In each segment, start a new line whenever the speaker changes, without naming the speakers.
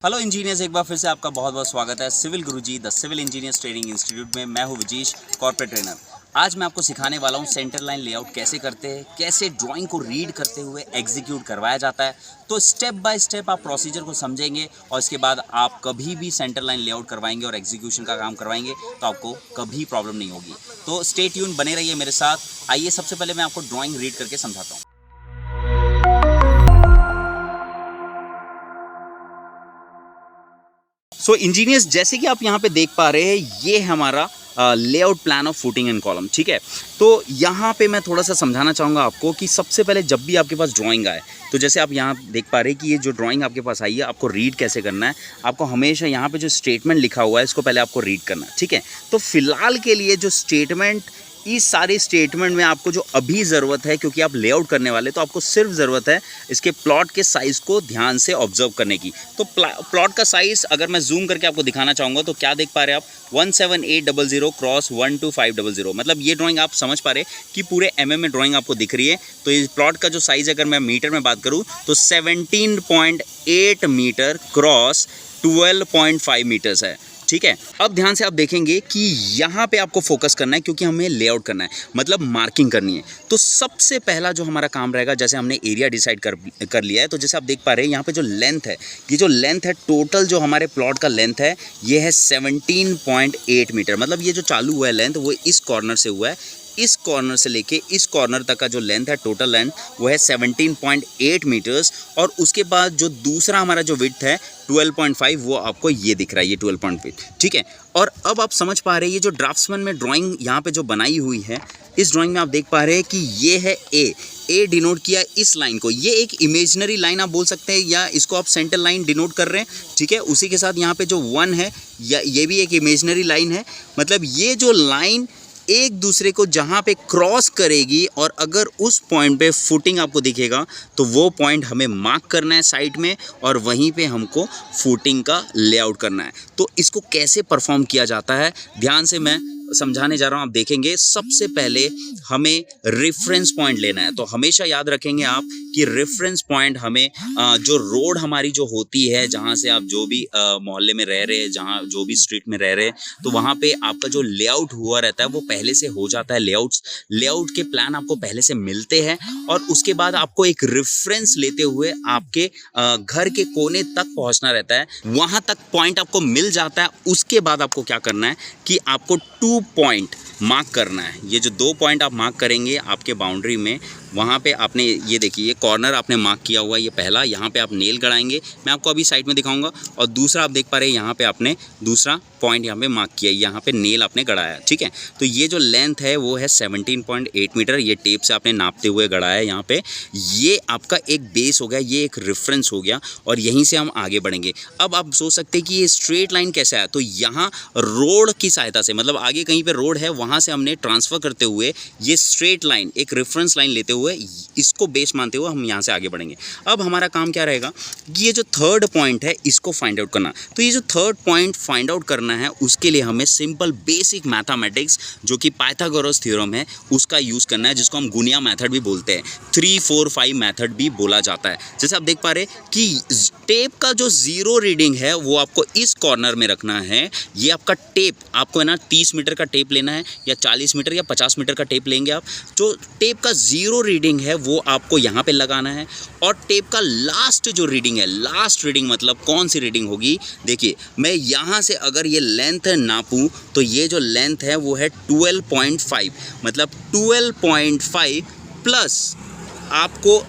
Hello engineers, एक बार फिर से आपका बहुत बहुत स्वागत है civil Guruji the civil engineers training institute में। मैं हूं विजीश, कॉर्पोरेट ट्रेनर। आज मैं आपको सिखाने वाला हूं सेंटर लाइन लेआउट कैसे करते हैं, कैसे ड्राइंग को रीड करते हुए एग्जीक्यूट करवाया जाता है। तो स्टेप बाय स्टेप आप प्रोसीजर को समझेंगे और इसके बाद आप कभी भी सेंटर लाइन लेआउट करवाएंगे और एग्जीक्यूशन का काम करवाएंगे तो आपको कभी प्रॉब्लम नहीं होगी। तो स्टे ट्यून, बने रहिए मेरे साथ। आइए सबसे पहले मैं आपको ड्राइंग रीड करके समझाता हूँ। सो इंजीनियर्स, जैसे कि आप यहाँ पे देख पा रहे हैं, ये है हमारा layout plan of footing and column. ठीक है, तो यहाँ पे मैं थोड़ा सा समझाना चाहूँगा आपको कि सबसे पहले जब भी आपके पास ड्राइंग आए, तो जैसे आप यहाँ देख पा रहे हैं कि ये जो ड्राइंग आपके पास आई है, आपको रीड कैसे करना है। आपको हमेशा यहाँ पे जो स्टेटमेंट लिखा हुआ है, इसको पहले आपको रीड करना है। ठीक है, तो फिलहाल के लिए जो स्टेटमेंट, इस सारे स्टेटमेंट में आपको जो अभी ज़रूरत है, क्योंकि आप लेआउट करने वाले, तो आपको सिर्फ ज़रूरत है इसके प्लॉट के साइज़ को ध्यान से ऑब्जर्व करने की। तो प्लॉट का साइज़ अगर मैं जूम करके आपको दिखाना चाहूँगा तो क्या देख पा रहे हैं आप, 17800 क्रॉस 12500। मतलब ये ड्राइंग आप समझ पा रहे कि पूरे mm में ड्राइंग आपको दिख रही है। तो इस प्लॉट का जो साइज़ अगर मैं मीटर में बात करूँ तो 17.8 मीटर क्रॉस 12.5 मीटर्स है। ठीक है, अब ध्यान से आप देखेंगे कि यहाँ पे आपको फोकस करना है, क्योंकि हमें लेआउट करना है, मतलब मार्किंग करनी है। तो सबसे पहला जो हमारा काम रहेगा, जैसे हमने एरिया डिसाइड कर लिया है, तो जैसे आप देख पा रहे हैं यहाँ पे जो लेंथ है, ये जो लेंथ है, टोटल जो हमारे प्लॉट का लेंथ है, ये है 17.8 मीटर। मतलब ये जो चालू हुआ है लेंथ, वो इस कॉर्नर से हुआ है। इस कॉर्नर से लेके इस कॉर्नर तक का जो लेंथ है, टोटल लेंथ, वो है 17.8 मीटर्स। और उसके बाद जो दूसरा हमारा जो विड्थ है 12.5, वो आपको ये दिख रहा है, ये 12.5। ठीक है, और अब आप समझ पा रहे हैं ये जो ड्राफ्ट्समैन में ड्राइंग यहाँ पे जो बनाई हुई है, इस ड्राइंग में आप देख पा रहे हैं कि ये है ए डिनोट किया इस लाइन को। ये एक इमेजिनरी लाइन आप बोल सकते हैं, या इसको आप सेंटर लाइन डिनोट कर रहे हैं। ठीक है, उसी के साथ यहाँ पे जो 1 है, या ये भी एक इमेजिनरी लाइन है। मतलब ये जो लाइन एक दूसरे को जहाँ पे क्रॉस करेगी, और अगर उस पॉइंट पे फुटिंग आपको दिखेगा, तो वो पॉइंट हमें मार्क करना है साइड में, और वहीं पे हमको फुटिंग का लेआउट करना है। तो इसको कैसे परफॉर्म किया जाता है, ध्यान से मैं समझाने जा रहा हूँ, आप देखेंगे। सबसे पहले हमें रेफरेंस पॉइंट लेना है। तो हमेशा याद रखेंगे आप कि रेफरेंस पॉइंट हमें जो रोड हमारी जो होती है, जहाँ से आप जो भी मोहल्ले में रह रहे हैं, जहाँ जो भी स्ट्रीट में रह रहे हैं, तो वहाँ पे आपका जो लेआउट हुआ रहता है, वो पहले से हो जाता है। लेआउट के प्लान आपको पहले से मिलते हैं, और उसके बाद आपको एक रेफरेंस लेते हुए आपके घर के कोने तक पहुँचना रहता है। वहाँ तक पॉइंट आपको मिल जाता है। उसके बाद आपको क्या करना है कि आपको 2 पॉइंट मार्क करना है। ये जो 2 पॉइंट आप मार्क करेंगे आपके बाउंड्री में, वहाँ पे आपने ये देखिए, ये कॉर्नर आपने मार्क किया हुआ है, ये पहला। यहाँ पे आप नेल गड़ाएंगे, मैं आपको अभी साइड में दिखाऊंगा। और दूसरा आप देख पा रहे हैं, यहाँ पे आपने दूसरा पॉइंट यहाँ पे मार्क किया, यहाँ पे नेल आपने गड़ाया। ठीक है, तो ये जो लेंथ है वो है 17.8 मीटर। ये टेप से आपने नापते हुए गड़ाया है यहाँ पे। ये आपका एक बेस हो गया, ये एक रेफरेंस हो गया, और यहीं से हम आगे बढ़ेंगे। अब आप सोच सकते हैं कि ये स्ट्रेट लाइन कैसे आया, तो यहाँ रोड की सहायता से, मतलब आगे कहीं पे रोड है, वहाँ से हमने ट्रांसफ़र करते हुए ये स्ट्रेट लाइन, एक रेफरेंस लाइन लेते हुए, इसको बेस मानते हुए हम यहाँ से आगे बढ़ेंगे। अब हमारा काम क्या रहेगा कि ये जो थर्ड पॉइंट है, इसको फाइंड आउट करना। तो ये जो थर्ड पॉइंट फाइंड आउट करना है, उसके लिए हमें सिंपल बेसिक मैथमेटिक्स, जो कि पाइथागोरस थ्योरम है, उसका यूज़ करना है, जिसको हम गुनिया मेथड भी बोलते हैं, 3, 4, 5 मेथड भी बोला जाता है। जैसे आप देख पा रहे कि टेप का जो 0 रीडिंग है, वो आपको इस कॉर्नर में रखना है। ये आपका टेप, आपको है ना 30 मीटर का टेप लेना है, या 40 मीटर या 50 मीटर का टेप लेंगे आप। जो टेप का 0 रीडिंग है, वो आपको यहाँ पे लगाना है। और टेप का लास्ट जो रीडिंग है, लास्ट रीडिंग मतलब कौन सी रीडिंग होगी, देखिए, मैं यहाँ से अगर ये लेंथ नापूं, तो ये जो लेंथ है वो है 12.5। मतलब 12.5 प्लस आपको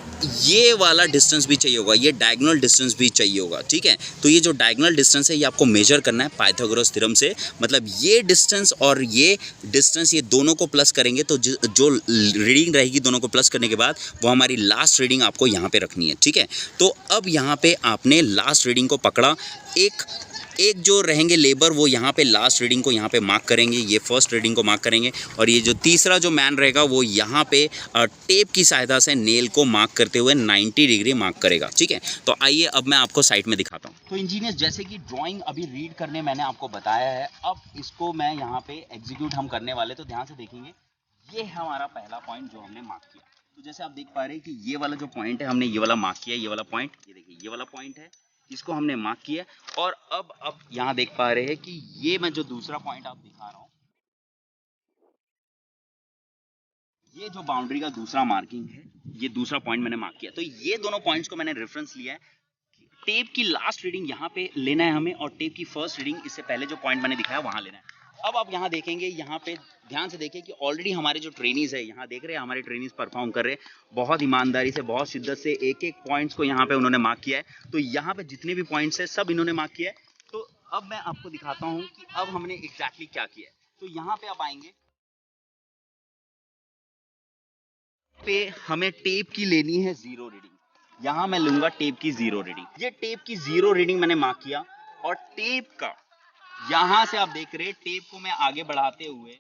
ये वाला डिस्टेंस भी चाहिए होगा, ये डायगोनल डिस्टेंस भी चाहिए होगा। ठीक है, तो ये जो डायगोनल डिस्टेंस है, ये आपको मेजर करना है पाइथागोरस थ्योरम से। मतलब ये डिस्टेंस और ये डिस्टेंस, ये दोनों को प्लस करेंगे, तो जो रीडिंग रहेगी, दोनों को प्लस करने के बाद, वो हमारी लास्ट रीडिंग आपको यहाँ पे रखनी है। ठीक है, तो अब यहाँ पे आपने लास्ट रीडिंग को पकड़ा। एक जो रहेंगे लेबर, वो यहाँ पे लास्ट रीडिंग को यहाँ पे मार्क करेंगे, ये फर्स्ट रीडिंग को मार्क करेंगे। और ये जो तीसरा जो मैन रहेगा, वो यहाँ पे टेप की सहायता से नेल को मार्क करते हुए 90 डिग्री मार्क करेगा। ठीक है, तो आइए अब मैं आपको साइड में दिखाता हूँ। तो इंजीनियर्स, जैसे कि ड्राइंग अभी रीड करने मैंने आपको बताया है, अब इसको मैं यहाँ पे एग्जीक्यूट हम करने वाले। तो ध्यान से देखेंगे, ये है हमारा पहला पॉइंट जो हमने मार्क किया। तो जैसे आप देख पा रहे हैं कि ये वाला जो पॉइंट है, हमने ये वाला मार्क किया, ये वाला पॉइंट, ये देखिए, ये वाला पॉइंट है। इसको हमने मार्क किया। और अब यहाँ देख पा रहे हैं कि ये मैं जो दूसरा पॉइंट आप दिखा रहा हूँ, ये जो बाउंड्री का दूसरा मार्किंग है, ये दूसरा पॉइंट मैंने मार्क किया। तो ये दोनों पॉइंट्स को मैंने रेफरेंस लिया है। टेप की लास्ट रीडिंग यहाँ पे लेना है हमें, और टेप की फर्स्ट रीडिंग इससे पहले जो पॉइंट मैंने दिखाया वहाँ लेना है। अब आप यहाँ देखेंगे, यहाँ पे ध्यान से देखिए कि ऑलरेडी हमारे जो ट्रेनीज है, यहाँ देख रहे हैं हमारे ट्रेनीज परफॉर्म कर रहे हैं बहुत ईमानदारी से, बहुत शिद्दत से, एक एक पॉइंट्स को यहाँ पे उन्होंने मार्क किया है। तो यहाँ पे जितने भी पॉइंट्स है सब इन्होंने मार्क किया है। तो अब मैं आपको दिखाता हूँ कि अब हमने एग्जैक्टली क्या किया है। तो यहाँ पे आप आएंगे, पे हमें टेप की लेनी है 0 रीडिंग। यहाँ मैं लूंगा टेप की 0 रीडिंग। ये टेप की 0 रीडिंग मैंने मार्क किया, और टेप का यहाँ से आप देख रहे हैं टेप को मैं आगे बढ़ाते हुए,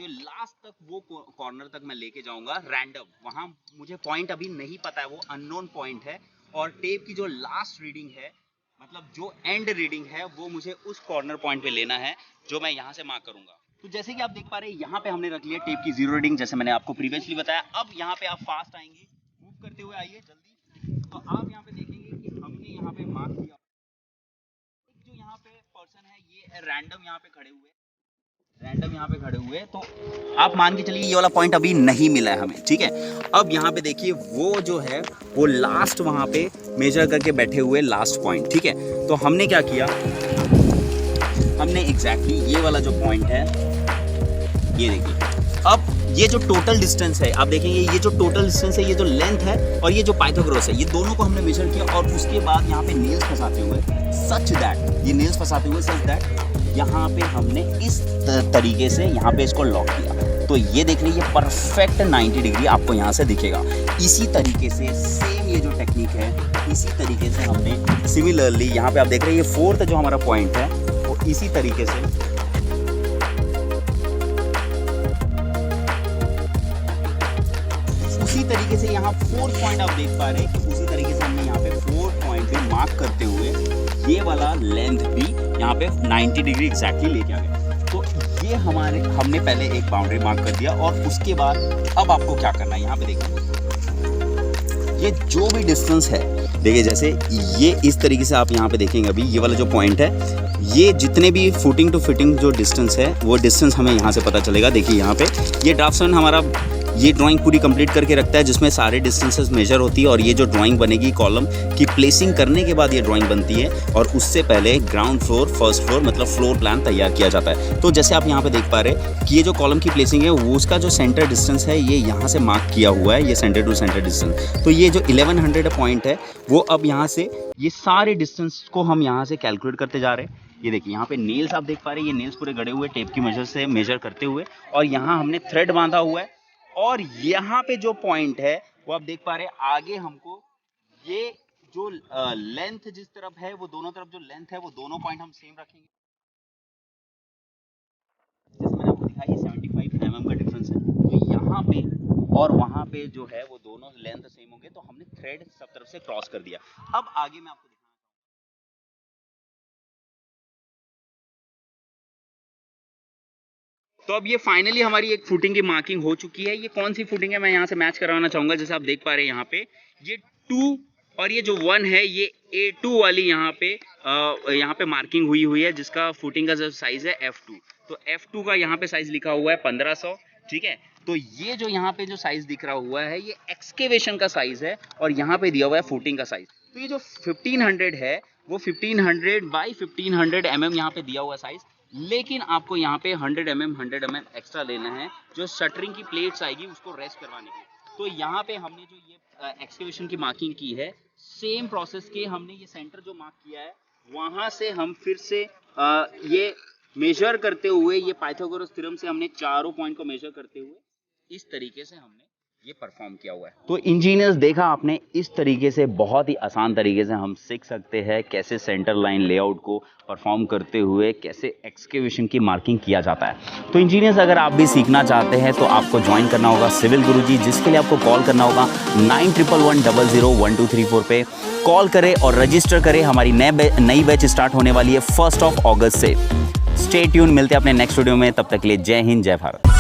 लास्ट तक वो कॉर्नर तक मैं लेके जाऊंगा रैंडम। वहां मुझे पॉइंट अभी नहीं पता है, वो अननोन पॉइंट है। और टेप की जो लास्ट रीडिंग है, मतलब जो एंड रीडिंग है, वो मुझे उस कॉर्नर पॉइंट पे लेना है जो मैं यहाँ से मार्क करूंगा। तो जैसे कि आप देख पा रहे हैं, यहाँ पे हमने रख लिया टेप की 0 रीडिंग, जैसे मैंने आपको प्रीवियसली बताया। अब यहाँ पे आप फास्ट आएंगे, मूव करते हुए आइए जल्दी। तो आप यहाँ पे देखेंगे कि हमने यहाँ पे मार्क किया। जो यहाँ पे पर्सन है, ये रैंडम यहाँ पे खड़े हुए, तो आप मान के चलिए ये वाला पॉइंट अभी नहीं मिला है हमें, ठीक है। अब यहाँ पे देखिए वो जो है वो लास्ट वहाँ पे मेजर करके बैठे हुए लास्ट पॉइंट, ठीक है। तो हमने क्या किया, हमने एग्जैक्टली ये वाला जो पॉइंट है, ये देखिए। अब ये जो टोटल डिस्टेंस है, आप देखेंगे ये जो टोटल डिस्टेंस है, ये जो लेंथ है और ये जो पाइथागोरस है, ये दोनों को हमने मेजर किया। और उसके बाद यहाँ पे नेल्स फंसाते हुए सच दैट यहाँ पे हमने इस तरीके से यहाँ पे इसको लॉक किया। तो ये देख लीजिए परफेक्ट 90 डिग्री आपको यहाँ से दिखेगा। इसी तरीके से सेम ये जो टेक्निक है, इसी तरीके से हमने सिमिलरली यहाँ पे आप देख रहे हैं ये 4th जो हमारा पॉइंट है, वो इसी तरीके से यहाँ 4th पॉइंट आप देख पा रहे हैं कि उसी तरीके से हमने यहाँ पे 4th पॉइंट पे मार्क करते हुए ये वाला लेंथ भी यहाँ पे 90 डिग्री एग्जैक्टली लेके आ गए। तो ये हमने पहले एक बाउंड्री मार्क कर दिया। और उसके बाद अब आपको क्या करना है, यहाँ पे देखिए ये जो भी डिस्टेंस है, देखिए जैसे ये इस तरीके से आप यहाँ पे देखेंगे, अभी ये वाला जो पॉइंट है, ये जितने भी फुटिंग टू फिटिंग जो डिस्टेंस है, वो डिस्टेंस हमें यहाँ से पता चलेगा। देखिए यहाँ पे ये ड्राफ्ट्समैन हमारा ये ड्राइंग पूरी कंप्लीट करके रखता है, जिसमें सारे डिस्टेंसेस मेजर होती है। और ये जो ड्राइंग बनेगी कॉलम की प्लेसिंग करने के बाद ये ड्राइंग बनती है, और उससे पहले ग्राउंड फ्लोर, फर्स्ट फ्लोर मतलब फ्लोर प्लान तैयार किया जाता है। तो जैसे आप यहाँ पे देख पा रहे हैं कि ये जो कॉलम की प्लेसिंग है, वो उसका जो सेंटर डिस्टेंस है, ये यहाँ से मार्क किया हुआ है, ये सेंटर टू सेंटर डिस्टेंस। तो ये जो 1100 पॉइंट है, वो अब यहाँ से ये सारे डिस्टेंस को हम यहाँ से कैलकुलेट करते जा रहे हैं। ये देखिए यहाँ पे नेल्स आप देख पा रहे हैं, ये नेल्स पूरे गड़े हुए टेप की मेजर से मेजर करते हुए, और यहाँ हमने थ्रेड बांधा हुआ है। और यहाँ पे जो पॉइंट है वो आप देख पा रहे हैं, आगे हमको ये जो लेंथ जिस तरफ है, वो दोनों तरफ जो लेंथ है, वो दोनों पॉइंट हम सेम रखेंगे। जैसे मैंने आपको दिखाया 75 mm का डिफरेंस है, तो यहाँ पे और वहाँ पे जो है वो दोनों लेंथ सेम होंगे। तो हमने थ्रेड सब तरफ से क्रॉस कर दिया। अब आगे मैं आपको तो अब ये फाइनली हमारी एक फुटिंग की मार्किंग हो चुकी है। ये कौन सी फुटिंग है मैं यहाँ से मैच करवाना चाहूंगा। जैसे आप देख पा रहे हैं यहाँ पे ये 2 और ये जो 1 है, ये A2 वाली यहाँ पे मार्किंग हुई है, जिसका फुटिंग का जो साइज है F2। तो F2 का यहाँ पे साइज लिखा हुआ है 1500, ठीक है। तो ये जो यहाँ पे जो साइज दिख रहा हुआ है, ये एक्सकेवेशन का साइज है, और यहाँ पे दिया हुआ है फुटिंग का साइज। तो ये जो 1500 है, वो 1500 बाई 1500 mm यहाँ पे दिया हुआ साइज। लेकिन आपको यहाँ पे 100 mm एक्स्ट्रा लेना है, जो शटरिंग की प्लेट्स आएगी उसको रेस्ट करवाने के। तो यहाँ पे हमने जो ये एक्सकेवेशन की मार्किंग की है, सेम प्रोसेस के हमने ये सेंटर जो मार्क किया है, वहाँ से हम फिर से ये मेजर करते हुए, ये पाइथागोरस थ्योरम से हमने चारों पॉइंट को मेजर करते हुए इस तरीके से हमने ये परफॉर्म किया हुआ है। तो इंजीनियर्स देखा आपने, इस तरीके से बहुत ही आसान तरीके से हम सीख सकते हैं कैसे सेंटर लाइन लेआउट को परफॉर्म करते हुए कैसे एक्सकेवेशन की मार्किंग किया जाता है। तो इंजीनियर्स अगर आप भी सीखना चाहते हैं तो आपको ज्वाइन करना होगा सिविल गुरुजी, जिसके लिए आपको कॉल करना होगा 9111001234 पे कॉल करें और रजिस्टर करें। हमारी नई बैच स्टार्ट होने वाली है 1 अगस्त से। स्टे ट्यून, मिलते हैं अपने नेक्स्ट वीडियो में, तब तक के लिए जय हिंद, जय भारत।